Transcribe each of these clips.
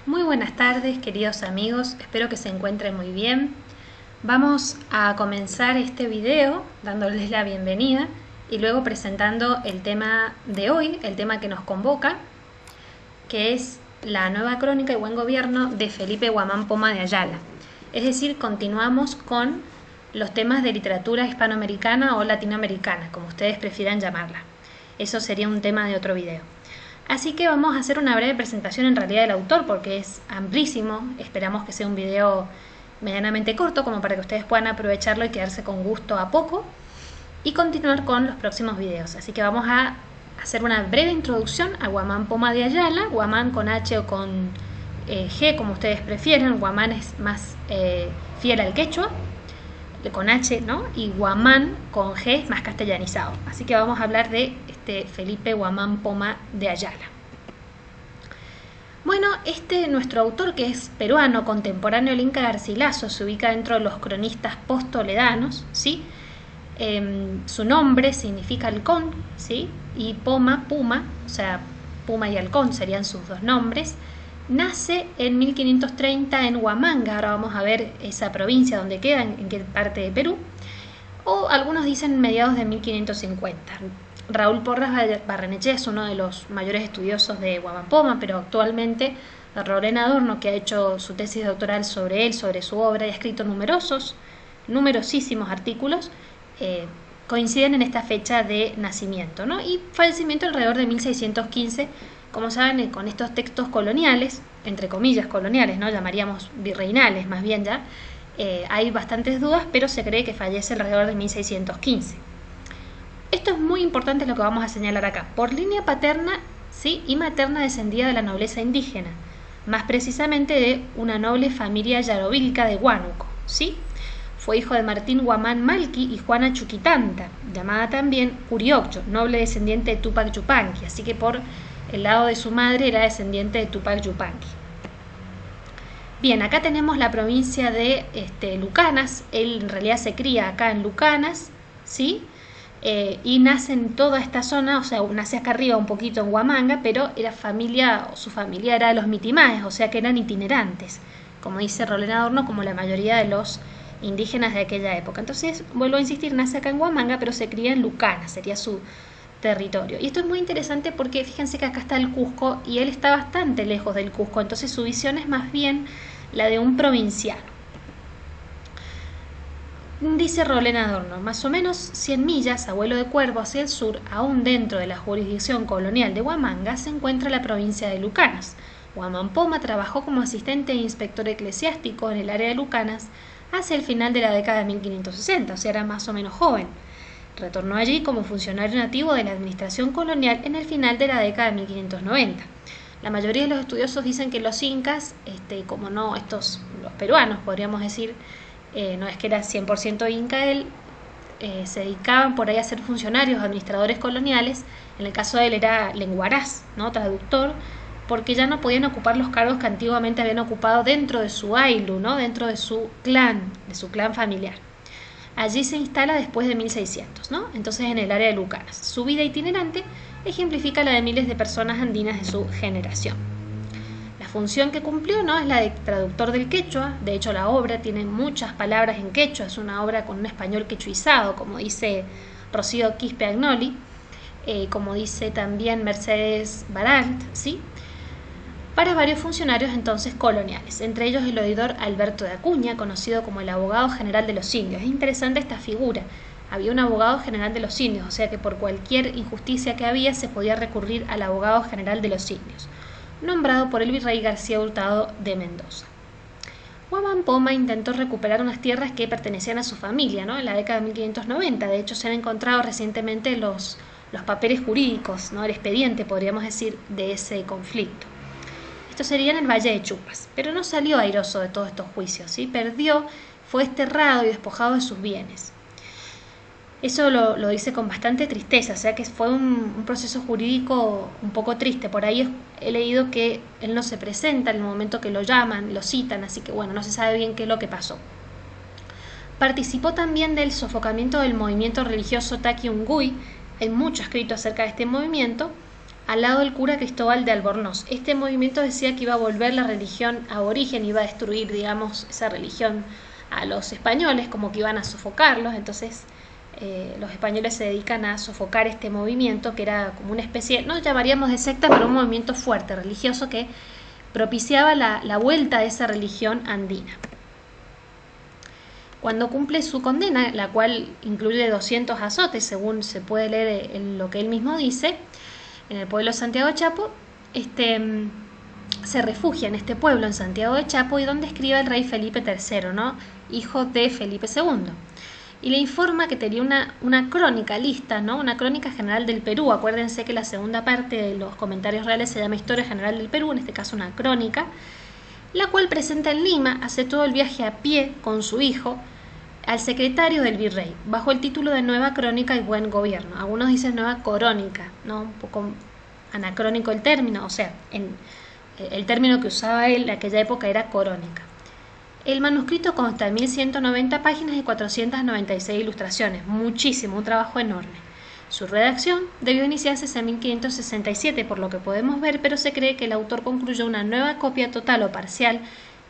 Muy buenas tardes, queridos amigos, espero que se encuentren muy bien. Vamos a comenzar este video dándoles la bienvenida y luego presentando el tema de hoy, el tema que nos convoca, que es la nueva crónica y buen gobierno de Felipe Guamán Poma de Ayala. Es decir, continuamos con los temas de literatura hispanoamericana o latinoamericana, como ustedes prefieran llamarla. Eso sería un tema de otro video. Así que vamos a hacer una breve presentación en realidad del autor porque es amplísimo. Esperamos que sea un video medianamente corto como para que ustedes puedan aprovecharlo y quedarse con gusto a poco y continuar con los próximos videos. Así que vamos a hacer una breve introducción a Guamán Poma de Ayala, Guamán con H o con G como ustedes prefieran. Guamán es más fiel al quechua, con H, ¿no? Y Guamán con G es más castellanizado. Así que vamos a hablar de Felipe Guamán Poma de Ayala. Bueno, nuestro autor, que es peruano, contemporáneo del Inca Garcilaso, se ubica dentro de los cronistas post-toledanos, ¿sí? Su nombre significa halcón, ¿sí? Y Poma, puma, o sea, puma y halcón serían sus dos nombres. Nace en 1530 en Huamanga, ahora vamos a ver esa provincia donde queda, en qué parte de Perú, o algunos dicen mediados de 1550. Raúl Porras Barrenechea es uno de los mayores estudiosos de Guamán Poma, pero actualmente Rolena Adorno, que ha hecho su tesis doctoral sobre él, sobre su obra, y ha escrito numerosísimos artículos, coinciden en esta fecha de nacimiento, ¿no? Y fallecimiento alrededor de 1615, como saben, con estos textos coloniales, entre comillas coloniales, ¿no? Llamaríamos virreinales más bien ya, hay bastantes dudas, pero se cree que fallece alrededor de 1615. Esto es muy importante lo que vamos a señalar acá. Por línea paterna, ¿sí? Y materna descendía de la nobleza indígena, más precisamente de una noble familia yarovilca de Huánuco, ¿sí? Fue hijo de Martín Guamán Malqui y Juana Chuquitanta, llamada también Curiocho, noble descendiente de Túpac Yupanqui, así que por el lado de su madre era descendiente de Túpac Yupanqui. Bien, acá tenemos la provincia de Lucanas. Él en realidad se cría acá en Lucanas, ¿sí? Y nace en toda esta zona, o sea, nace acá arriba un poquito en Huamanga, pero su familia era de los mitimaes, o sea que eran itinerantes, como dice Rolena Adorno, como la mayoría de los indígenas de aquella época. Entonces, vuelvo a insistir, nace acá en Huamanga, pero se cría en Lucanas, sería su territorio. Y esto es muy interesante porque fíjense que acá está el Cusco y él está bastante lejos del Cusco, entonces su visión es más bien la de un provinciano. Dice Rolena Adorno, más o menos 100 millas a vuelo de cuervo hacia el sur, aún dentro de la jurisdicción colonial de Huamanga, se encuentra la provincia de Lucanas. Guamán Poma trabajó como asistente e inspector eclesiástico en el área de Lucanas hacia el final de la década de 1560, o sea, era más o menos joven. Retornó allí como funcionario nativo de la administración colonial en el final de la década de 1590. La mayoría de los estudiosos dicen que los incas, como no los peruanos, podríamos decir, no es que era 100% inca él, se dedicaban por ahí a ser funcionarios, administradores coloniales. En el caso de él era lenguaraz, ¿no? Traductor, porque ya no podían ocupar los cargos que antiguamente habían ocupado dentro de su ailu, ¿no? Dentro de su clan familiar. Allí se instala después de 1600, ¿no? Entonces en el área de Lucanas. Su vida itinerante ejemplifica la de miles de personas andinas de su generación. La función que cumplió, ¿no? Es la de traductor del quechua. De hecho, la obra tiene muchas palabras en quechua. Es una obra con un español quechuizado, como dice Rocío Quispe Agnoli, como dice también Mercedes Baralt, ¿sí? Para varios funcionarios entonces coloniales, entre ellos el oidor Alberto de Acuña, conocido como el abogado general de los indios. Es interesante esta figura. Había un abogado general de los indios, o sea que por cualquier injusticia que había se podía recurrir al abogado general de los indios, nombrado por el virrey García Hurtado de Mendoza. Guamán Poma intentó recuperar unas tierras que pertenecían a su familia, ¿no? En la década de 1590. De hecho, se han encontrado recientemente los papeles jurídicos, ¿no? El expediente, podríamos decir, de ese conflicto. Esto sería en el Valle de Chupas, pero no salió airoso de todos estos juicios, ¿sí? Perdió, fue desterrado y despojado de sus bienes. Eso lo dice con bastante tristeza, o sea que fue un proceso jurídico un poco triste. Por ahí he leído que él no se presenta en el momento que lo llaman, lo citan, así que bueno, no se sabe bien qué es lo que pasó. Participó también del sofocamiento del movimiento religioso Taqui Unguy, hay mucho escrito acerca de este movimiento, al lado del cura Cristóbal de Albornoz. Este movimiento decía que iba a volver la religión aborigen, iba a destruir, digamos, esa religión a los españoles, como que iban a sofocarlos. Entonces los españoles se dedican a sofocar este movimiento, que era como una especie, no llamaríamos de secta, pero un movimiento fuerte, religioso, que propiciaba la vuelta de esa religión andina. Cuando cumple su condena, la cual incluye 200 azotes, según se puede leer en lo que él mismo dice, en el pueblo de Santiago de Chapo, se refugia en este pueblo, en Santiago de Chapo, y donde escribe el rey Felipe III, ¿no? Hijo de Felipe II. Y le informa que tenía una crónica lista, ¿no? Una crónica general del Perú. Acuérdense que la segunda parte de los comentarios reales se llama Historia General del Perú, en este caso una crónica, la cual presenta en Lima, hace todo el viaje a pie con su hijo, al secretario del virrey, bajo el título de Nueva Crónica y Buen Gobierno. Algunos dicen Nueva Corónica, ¿no? Un poco anacrónico el término, o sea, el término que usaba él en aquella época era corónica. El manuscrito consta de 1190 páginas y 496 ilustraciones, muchísimo, un trabajo enorme. Su redacción debió iniciarse en 1567, por lo que podemos ver, pero se cree que el autor concluyó una nueva copia total o parcial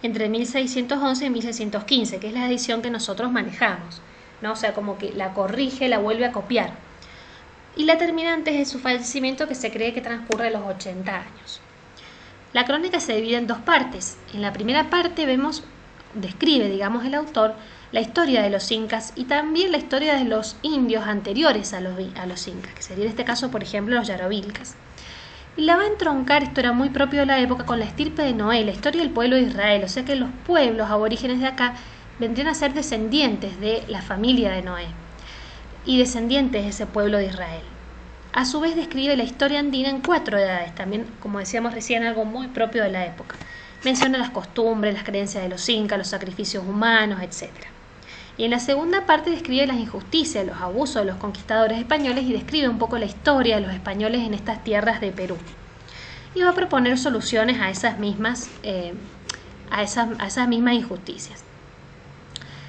entre 1611 y 1615, que es la edición que nosotros manejamos, ¿no? O sea, como que la corrige, la vuelve a copiar. Y la termina antes de su fallecimiento, que se cree que transcurre los 80 años. La crónica se divide en dos partes. En la primera parte describe, digamos, el autor, la historia de los incas y también la historia de los indios anteriores a los incas, que sería en este caso, por ejemplo, los yarovilcas. Y la va a entroncar, esto era muy propio de la época, con la estirpe de Noé, la historia del pueblo de Israel, o sea que los pueblos aborígenes de acá vendrían a ser descendientes de la familia de Noé y descendientes de ese pueblo de Israel. A su vez describe la historia andina en 4 edades, también, como decíamos recién, algo muy propio de la época. Menciona las costumbres, las creencias de los incas, los sacrificios humanos, etc. Y en la segunda parte describe las injusticias, los abusos de los conquistadores españoles y describe un poco la historia de los españoles en estas tierras de Perú. Y va a proponer soluciones a esas mismas injusticias.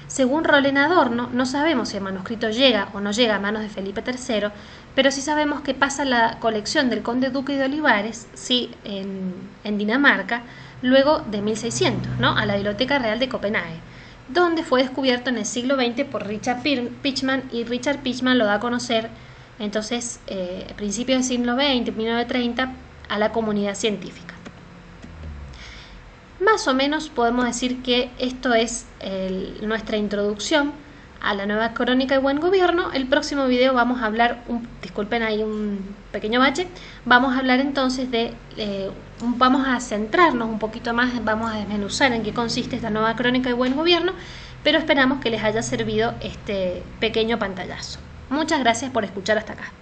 Según Rolén Adorno, no sabemos si el manuscrito llega o no llega a manos de Felipe III, pero sí sabemos que pasa la colección del conde duque de Olivares, sí, en Dinamarca, luego de 1600, ¿no? A la Biblioteca Real de Copenhague, donde fue descubierto en el siglo XX por Richard Pichman, y Richard Pichman lo da a conocer entonces a principios del siglo XX, 1930, a la comunidad científica. Más o menos podemos decir que esto es nuestra introducción a la Nueva Crónica y Buen Gobierno. El próximo video vamos a hablar, disculpen ahí un pequeño bache, vamos a hablar entonces vamos a centrarnos un poquito más, vamos a desmenuzar en qué consiste esta Nueva Crónica y Buen Gobierno, pero esperamos que les haya servido este pequeño pantallazo. Muchas gracias por escuchar hasta acá.